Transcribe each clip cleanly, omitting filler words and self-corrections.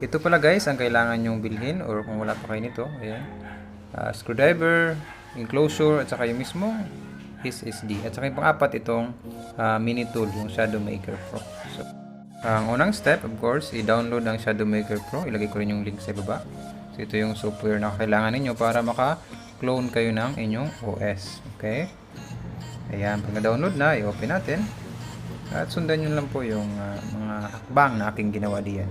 Ito pala guys ang kailangan nyong bilhin or kung wala pa kayo nito. Ayan. Screwdriver, enclosure, at saka yung mismong SSD. At saka yung pang-apat itong MiniTool, yung Shadow Maker Pro. So, ang unang step, of course, i-download ang Shadow Maker Pro. Ilagay ko rin yung link sa baba. So, ito yung software na kailangan ninyo para maka-clone kayo ng inyong OS. Okay? Ayan, pag na-download na, i-open natin. At sundan nyo lang po yung mga hakbang na aking ginawa diyan.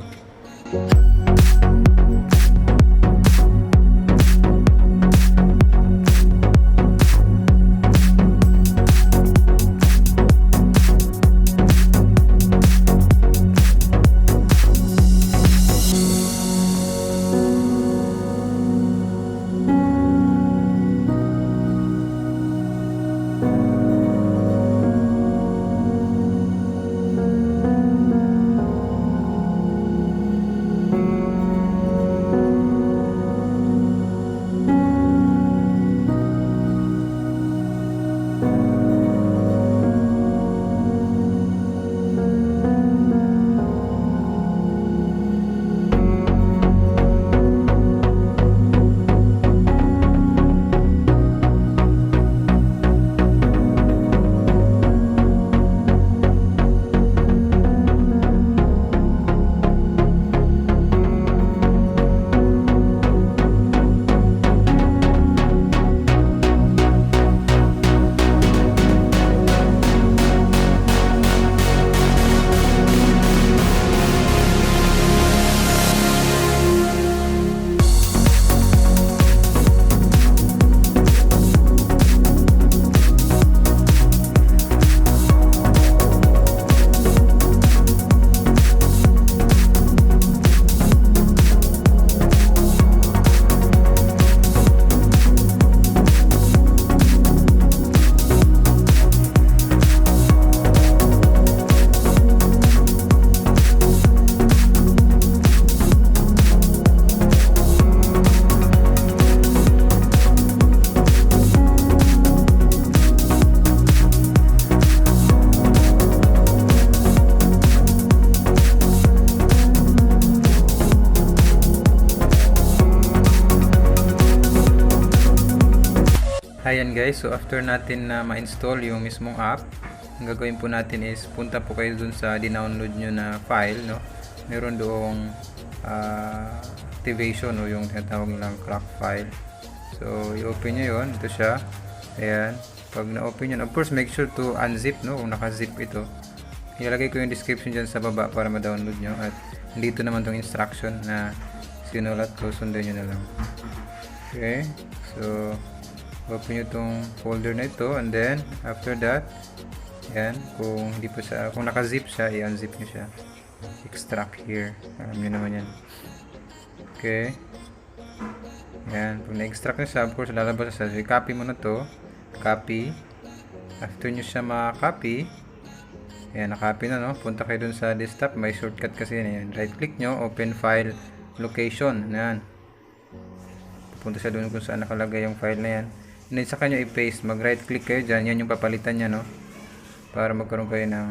Ayan guys, so after natin na ma-install yung mismong app, ang gagawin po natin is punta po kayo dun sa dinownload nyo na file, no? Meron doong activation o yung tinatawag nilang crack file. So i-open nyo yun, ito siya. Ayan, pag na-open yun, of course make sure to unzip, no? Kung naka-zip ito, ilalagay ko yung description dyan sa baba para ma-download nyo. At dito naman tong instruction na sinulat ko, sundan nyo na lang. Okay, so open nyo itong folder na ito, and then after that, yan, kung hindi pa siya, kung naka-zip siya, i-unzip nyo siya. Extract here, alam nyo naman yan. Okay, yan, pag na-extract nyo siya, of course lalabas siya. So i-copy mo na to, copy. After nyo siya ma-copy, yan, na-copy na, no? Punta kayo dun sa desktop, may shortcut kasi yan. Right click nyo, open file location, yan. Pupunta siya dun kung saan nakalagay yung file na yan. And then saka nyo i-paste, mag right click kayo dyan, yan yung papalitan nya, no? Para magkaroon kayo ng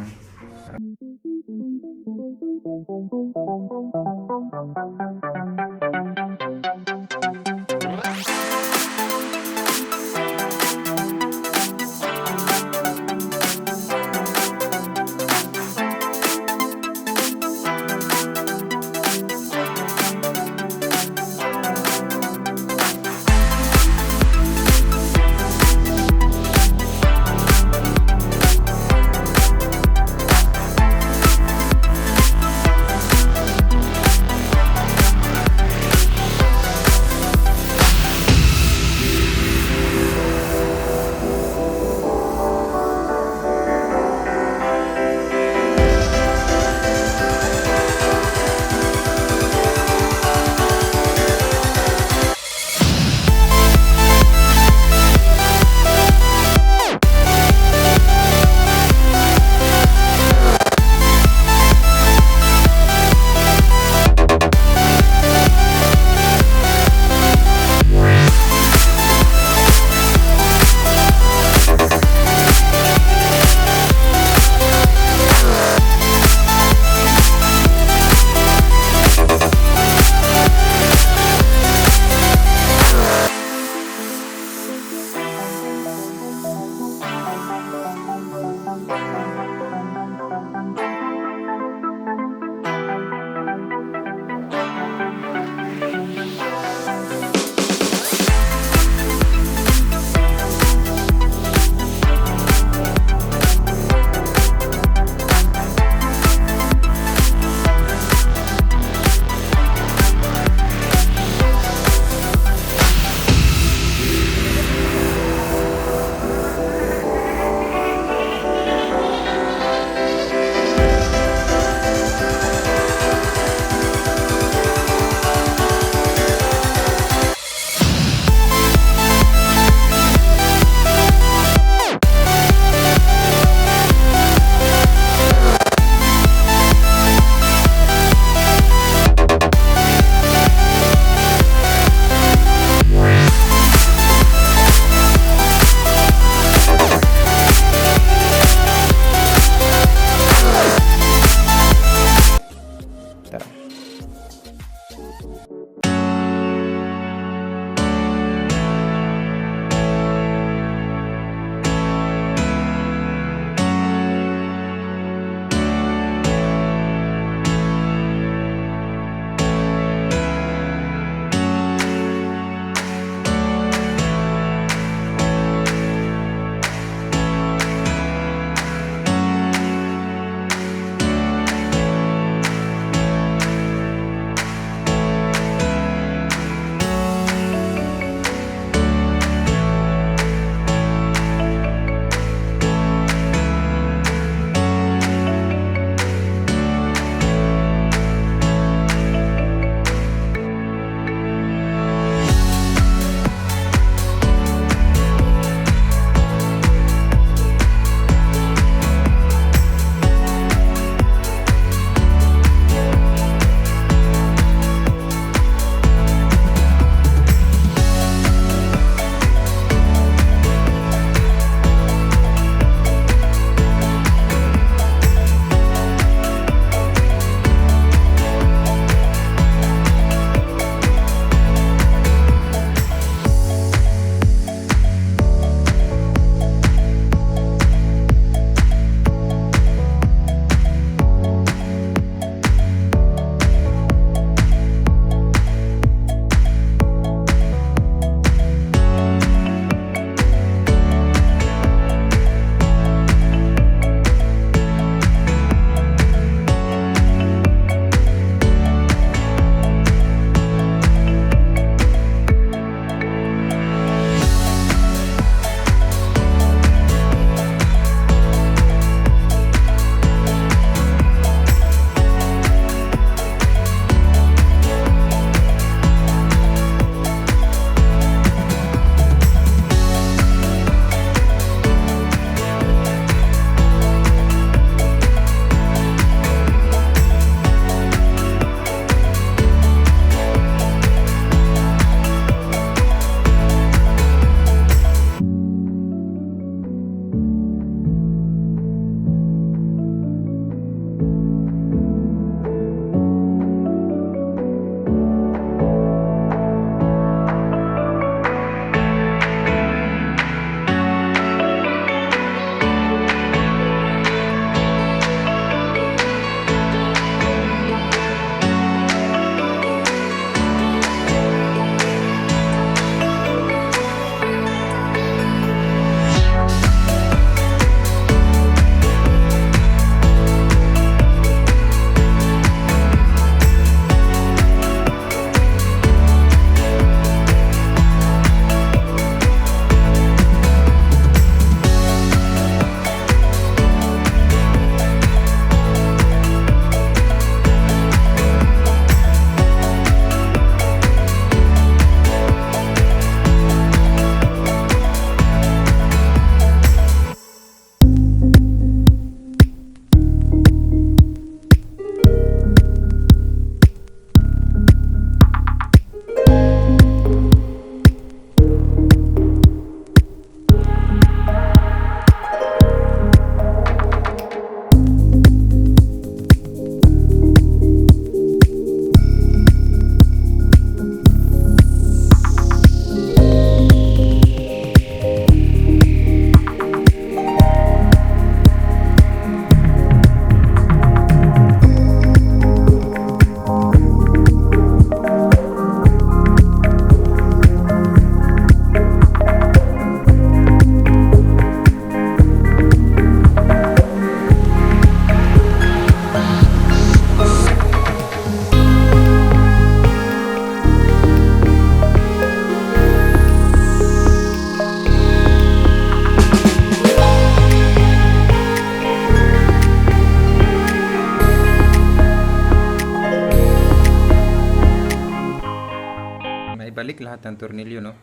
balik lahat ng tornilyo, no?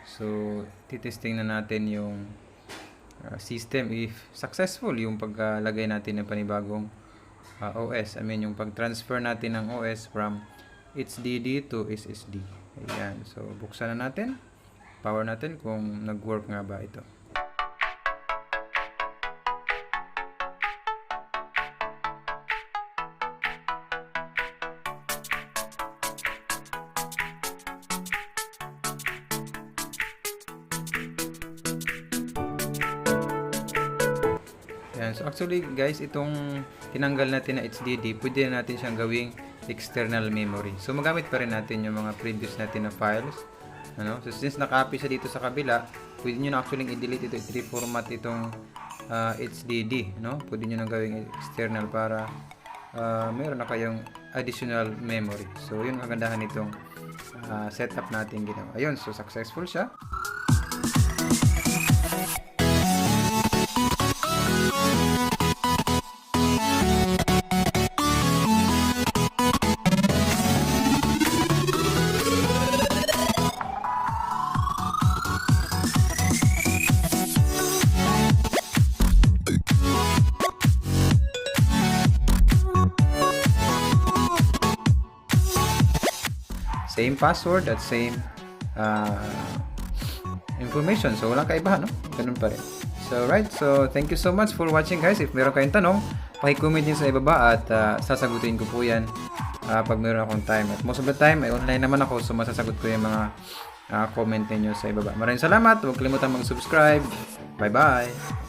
So, titesting na natin yung system if successful yung paglalagay natin ng panibagong OS. I mean, yung pag-transfer natin ng OS from HDD to SSD. Ayan. So, buksan na natin. Power natin kung nag-work nga ba ito. So actually guys, itong tinanggal natin na HDD, pwede na natin siyang gawing external memory. So magamit pa rin natin yung mga previous natin na files. Ano? So since naka-copy siya dito sa kabila, pwede nyo na actually i-delete ito, i-reformat itong HDD. No? Pwede nyo na gawing external para meron na kayong additional memory. So yun ang kagandahan nitong setup natin ginawa. Ayun, so successful siya. Same password at same information. So, walang kaibahan, no? Ganun pa rin. So, right. So, thank you so much for watching, guys. If meron kayong tanong, paki-comment nyo sa ibaba at sasagutin ko po yan pag meron akong time. At most of the time, ay online naman ako. So, masasagot ko yung mga comment ninyo sa ibaba. Maraming salamat. Huwag kalimutan mag-subscribe. Bye-bye.